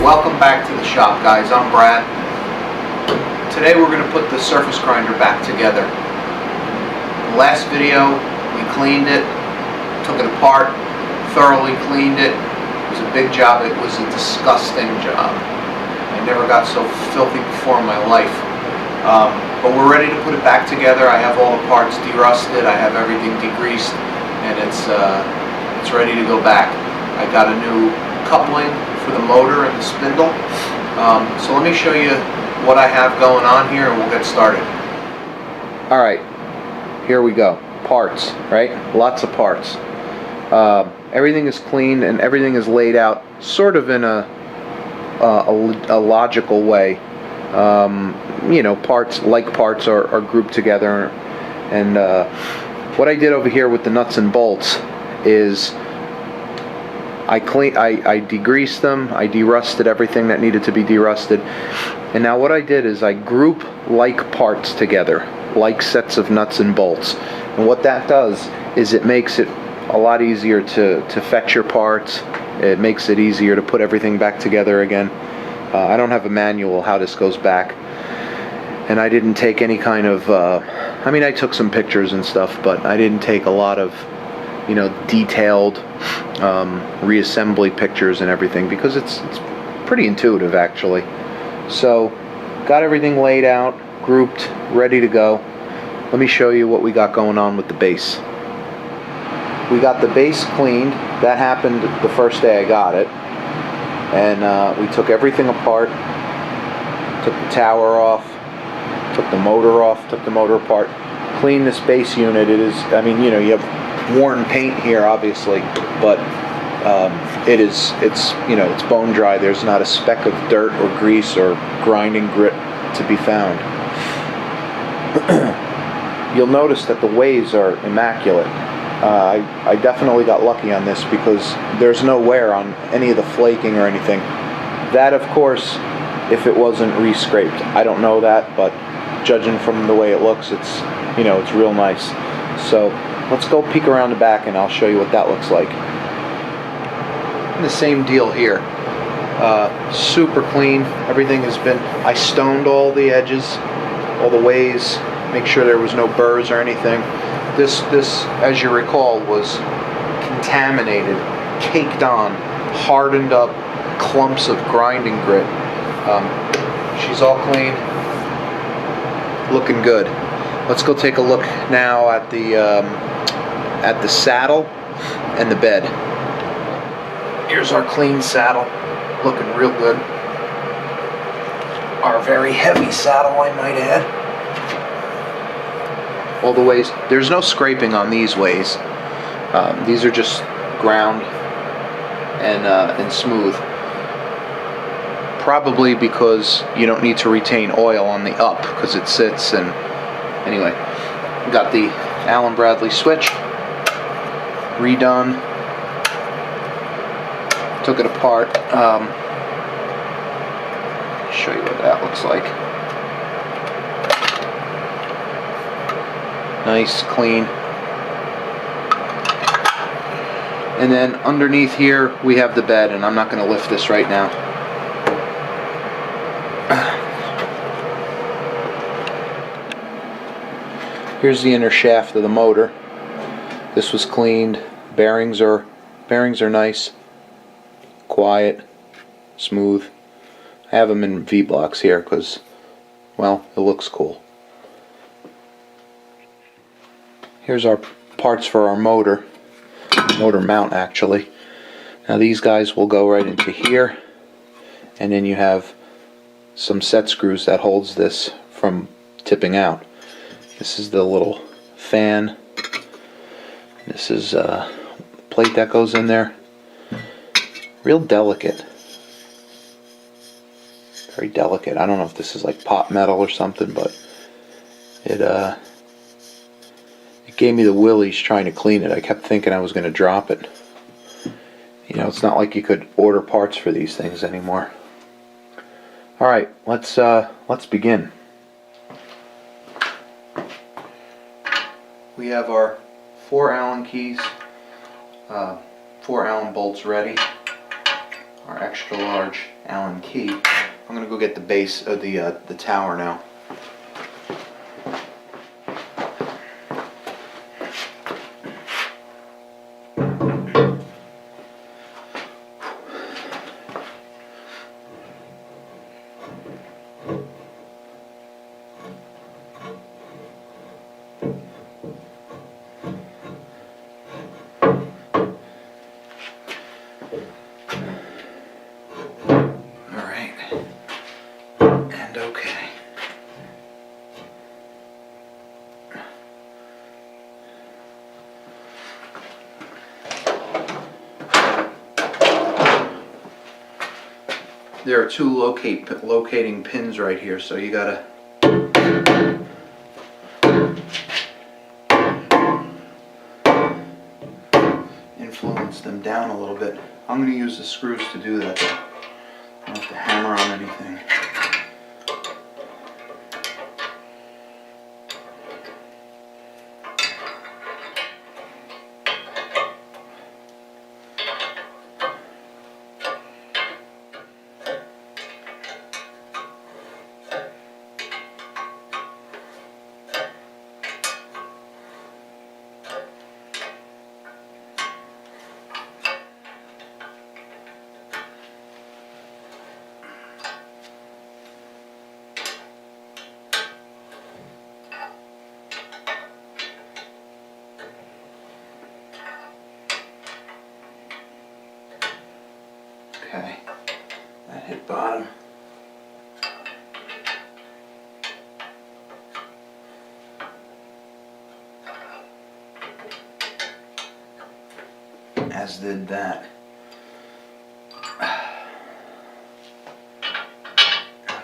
Welcome back to the shop, guys. I'm Brad. Today we're going to put the surface grinder back together. The last video we cleaned it, took it apart, thoroughly cleaned it. It was a big job. It was a disgusting job. I never got so filthy before in my life. But we're ready to put it back together. I have all the parts derusted. I have everything degreased, and it's ready to go back. I got a new coupling for the motor and the spindle. So let me show you what I have going on here and we'll get started. Alright, here we go. Parts, right? Lots of parts. Everything is clean and everything is laid out sort of in a logical way. You know, parts are grouped together, and what I did over here with the nuts and bolts is I degreased them, I derusted everything that needed to be derusted, and now what I did is I group like parts together, like sets of nuts and bolts, and what that does is it makes it a lot easier to fetch your parts. It makes it easier to put everything back together again. I don't have a manual how this goes back, and I didn't take any kind of I mean, I took some pictures and stuff, but I didn't take a lot of, you know, detailed reassembly pictures and everything, because it's pretty intuitive actually. So got everything laid out, grouped, ready to go. Let me show you what we got going on with the base. We got the base cleaned. That happened the first day I got it, and we took everything apart, took the tower off, took the motor off, took the motor apart, cleaned this base unit. It is, I mean, you know, you have worn paint here obviously, but it's you know, it's bone dry. There's not a speck of dirt or grease or grinding grit to be found. You'll notice that the ways are immaculate. I definitely got lucky on this because there's no wear on any of the flaking or anything. That, of course, if it wasn't re-scraped. I don't know that, but judging from the way it looks, it's, you know, it's real nice. So let's go peek around the back and I'll show you what that looks like. The same deal here. Super clean. Everything has been, I stoned all the edges, all the ways, make sure there was no burrs or anything. This, as you recall, was contaminated, caked on, hardened up clumps of grinding grit. She's all clean, looking good. Let's go take a look now at the saddle and the bed. Here's our clean saddle, looking real good. Our very heavy saddle, I might add. All the ways, there's no scraping on these ways. These are just ground and smooth. Probably because you don't need to retain oil on the up because it sits. And anyway, got the Allen Bradley switch redone. Took it apart. Show you what that looks like. Nice, clean. And then underneath here we have the bed, and I'm not going to lift this right now. Here's the inner shaft of the motor. This was cleaned. Bearings are nice, quiet, smooth. I have them in V-blocks here because, well, it looks cool. Here's our parts for our motor mount actually. Now these guys will go right into here, and then you have some set screws that holds this from tipping out. This is the little fan. This is a plate that goes in there. Real delicate. Very delicate. I don't know if this is like pot metal or something, but it gave me the willies trying to clean it. I kept thinking I was going to drop it. You know, it's not like you could order parts for these things anymore. All right, let's begin. We have our 4 Allen keys, 4 Allen bolts ready. our extra large Allen key. I'm gonna go get the base of the tower now. There are two locating pins right here, so you gotta influence them down a little bit. I'm gonna use the screws to do that though. I don't have to hammer on anything. Okay, that hit bottom. As did that. Now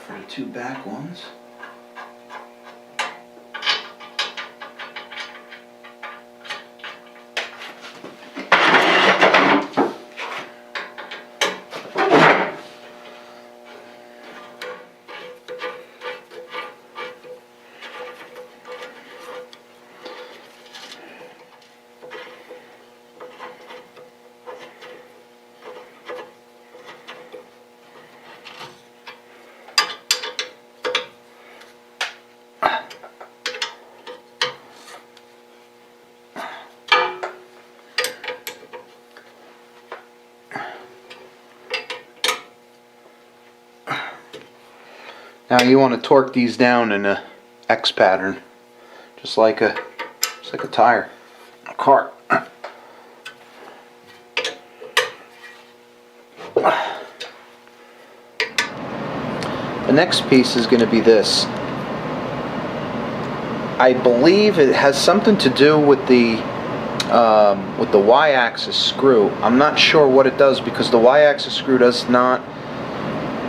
for the two back ones. Now you want to torque these down in a X pattern, just like a tire, a cart. The next piece is going to be this. I believe it has something to do with the Y-axis screw. I'm not sure what it does because the Y-axis screw does not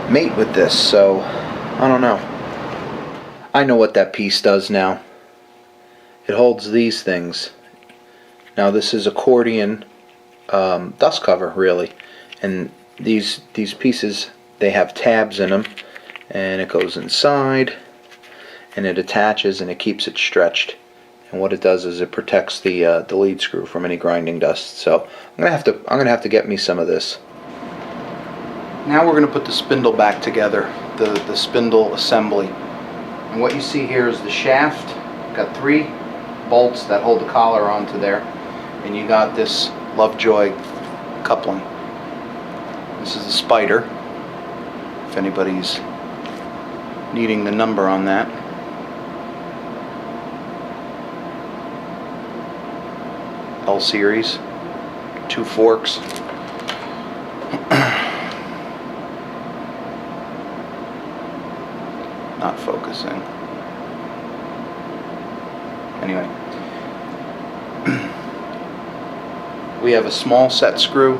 mate with this, so I don't know. I know what that piece does now. It holds these things. Now this is accordion dust cover, really, and these pieces, they have tabs in them, and it goes inside and it attaches and it keeps it stretched, and what it does is it protects the lead screw from any grinding dust. So I'm gonna have to get me some of this. Now we're going to put the spindle back together, the spindle assembly. And what you see here is the shaft. Got 3 bolts that hold the collar onto there, and you got this Lovejoy coupling. This is the spider, if anybody's needing the number on that. L series, 2 forks. Not focusing. Anyway, we have a small set screw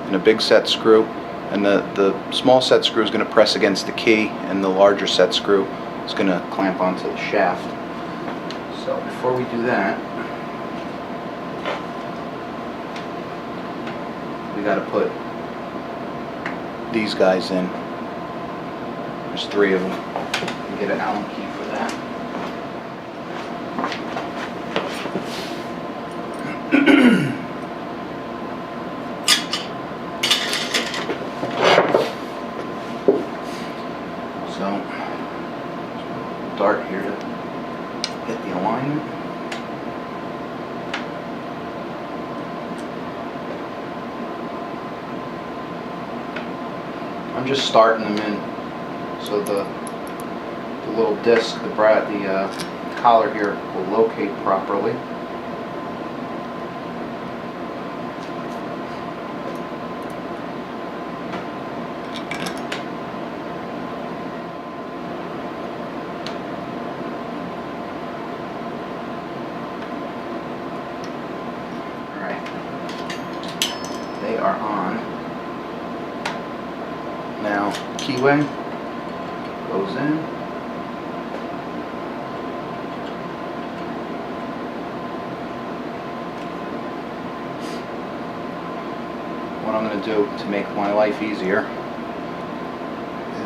and a big set screw, and the small set screw is going to press against the key, and the larger set screw is going to clamp onto the shaft. So before we do that, we got to put these guys in. There's 3 of them. Get an Allen key for that. I'm just starting them in so the little disc, the collar here will locate properly. They are on. Now, keyway goes in. What I'm going to do to make my life easier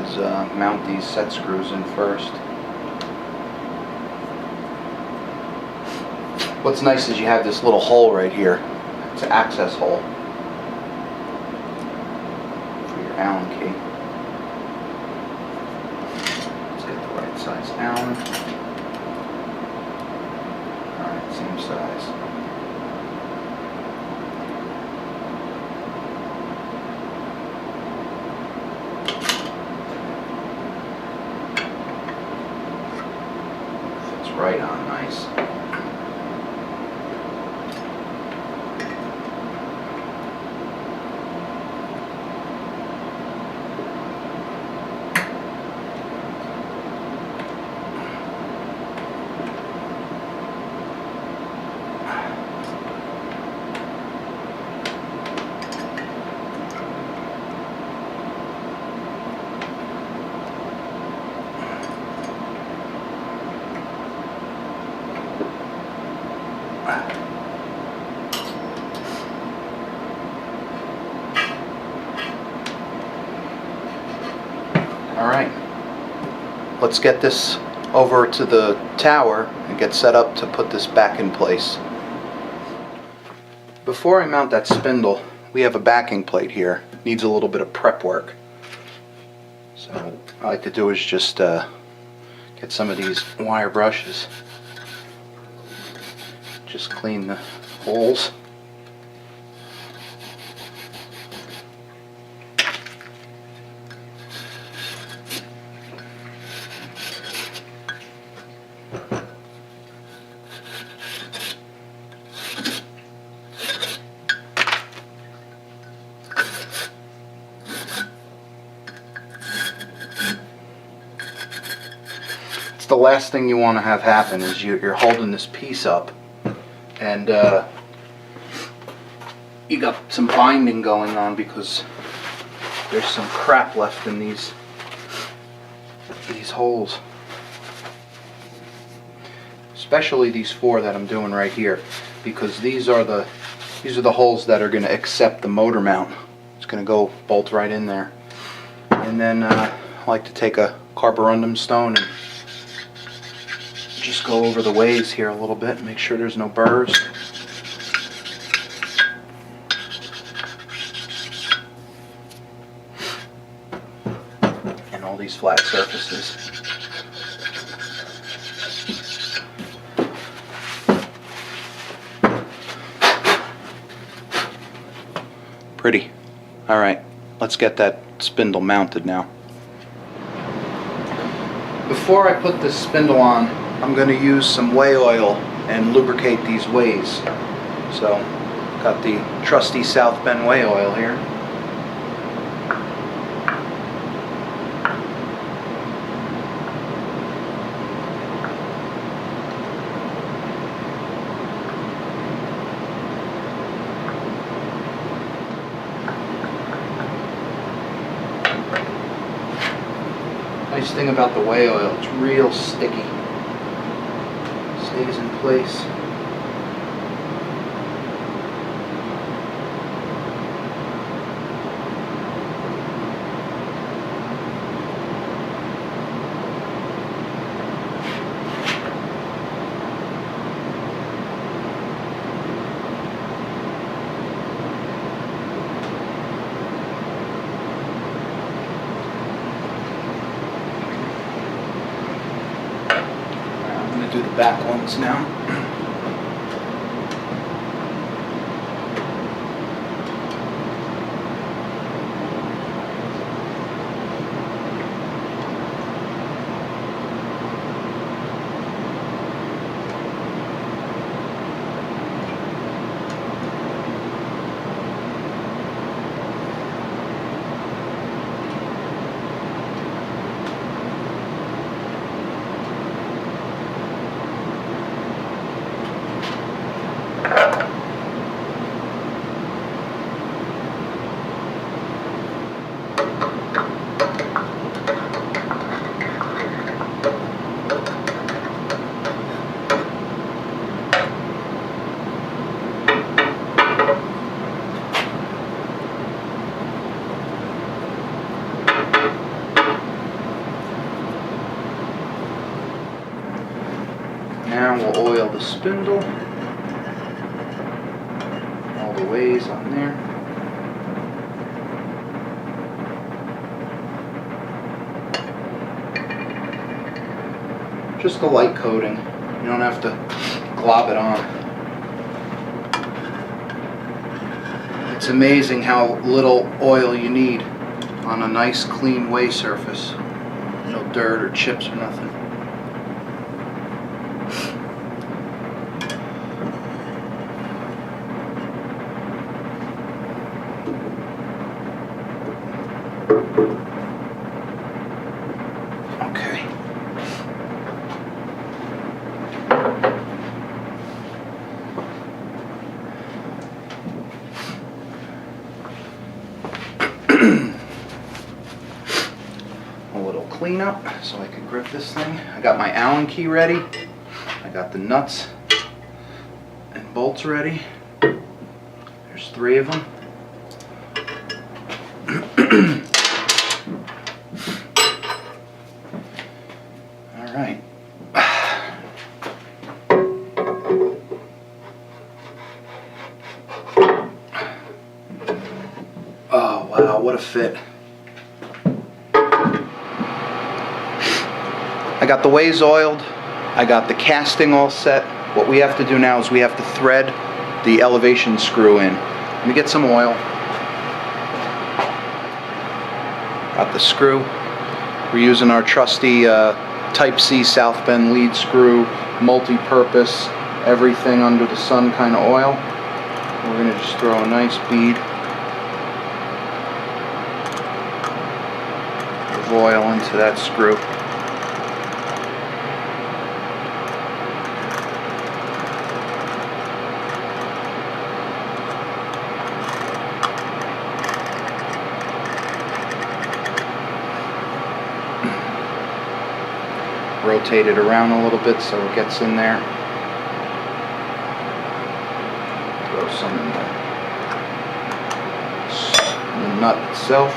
is mount these set screws in first. What's nice is you have this little hole right here. It's an access hole for your Allen key. Let's get the right size Allen. Alright, same size. Fits right on nice. Alright, let's get this over to the tower and get set up to put this back in place. Before I mount that spindle, we have a backing plate here. Needs a little bit of prep work. So what I like to do is just get some of these wire brushes. Just clean the holes. The last thing you want to have happen is you're holding this piece up and you got some binding going on because there's some crap left in these holes, especially these four that I'm doing right here, because these are the holes that are going to accept the motor mount. It's going to go bolt right in there. And then I like to take a carborundum stone and just go over the ways here a little bit, make sure there's no burrs. And all these flat surfaces. Pretty. Alright, let's get that spindle mounted now. Before I put this spindle on, I'm going to use some whey oil and lubricate these ways. So, got the trusty South Bend whey oil here. Nice thing about the whey oil, it's real sticky. Stays in place. Do the back ones now. the spindle all the ways on there. Just a light coating. You don't have to glob it on. It's amazing how little oil you need on a nice clean way surface. No dirt or chips or nothing. Okay. A little cleanup so I can grip this thing. I got my Allen key ready. I got the nuts and bolts ready. There's 3 of them. All right. Oh wow, what a fit. I got the ways oiled, I got the casting all set. What we have to do now is we have to thread the elevation screw in. Let me get some oil. Got the screw. We're using our trusty Type C South Bend lead screw, multi-purpose, everything under the sun kind of oil. We're going to just throw a nice bead of oil into that screw. Rotate it around a little bit so it gets in there. Throw some in the nut itself.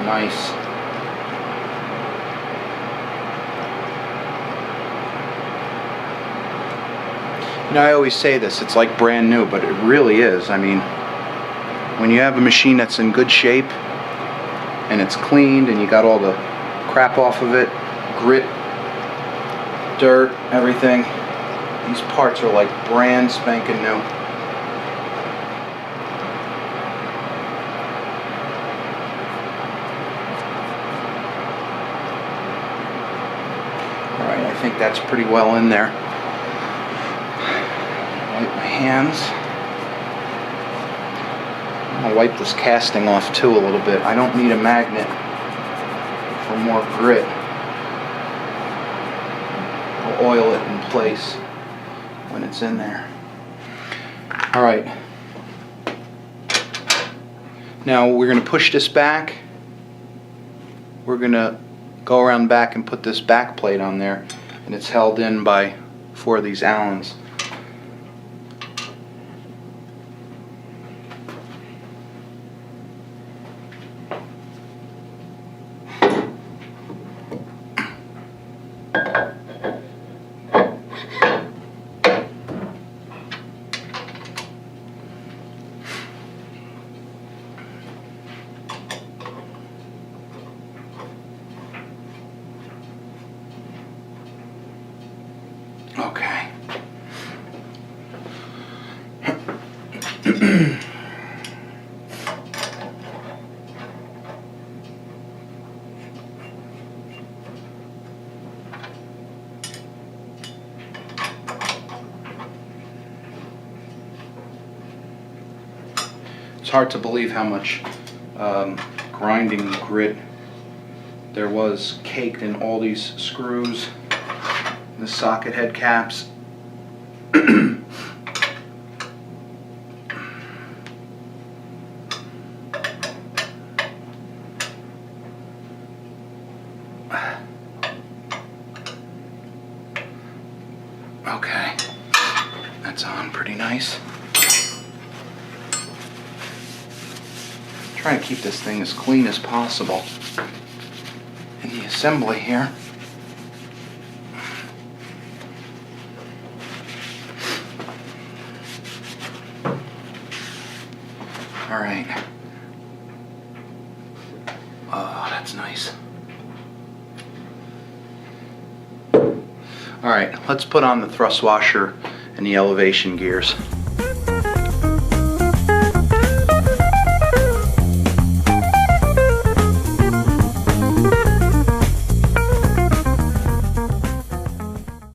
Nice. You know, I always say this, it's like brand new, but it really is. I mean, when you have a machine that's in good shape and it's cleaned and you got all the crap off of it, grit, dirt, everything, these parts are like brand spanking new. Alright, I think that's pretty well in there. Wipe my hands. I'm going to wipe this casting off too a little bit. I don't need a magnet for more grit. I'll oil it in place when it's in there. Alright. Now we're going to push this back. We're going to go around back and put this back plate on there, and it's held in by 4 of these Allens. Okay. It's hard to believe how much grinding grit there was caked in all these screws, the socket head caps. Okay, that's on pretty nice. Trying to keep this thing as clean as possible in the assembly here. All right. Oh, that's nice. All right, let's put on the thrust washer and the elevation gears.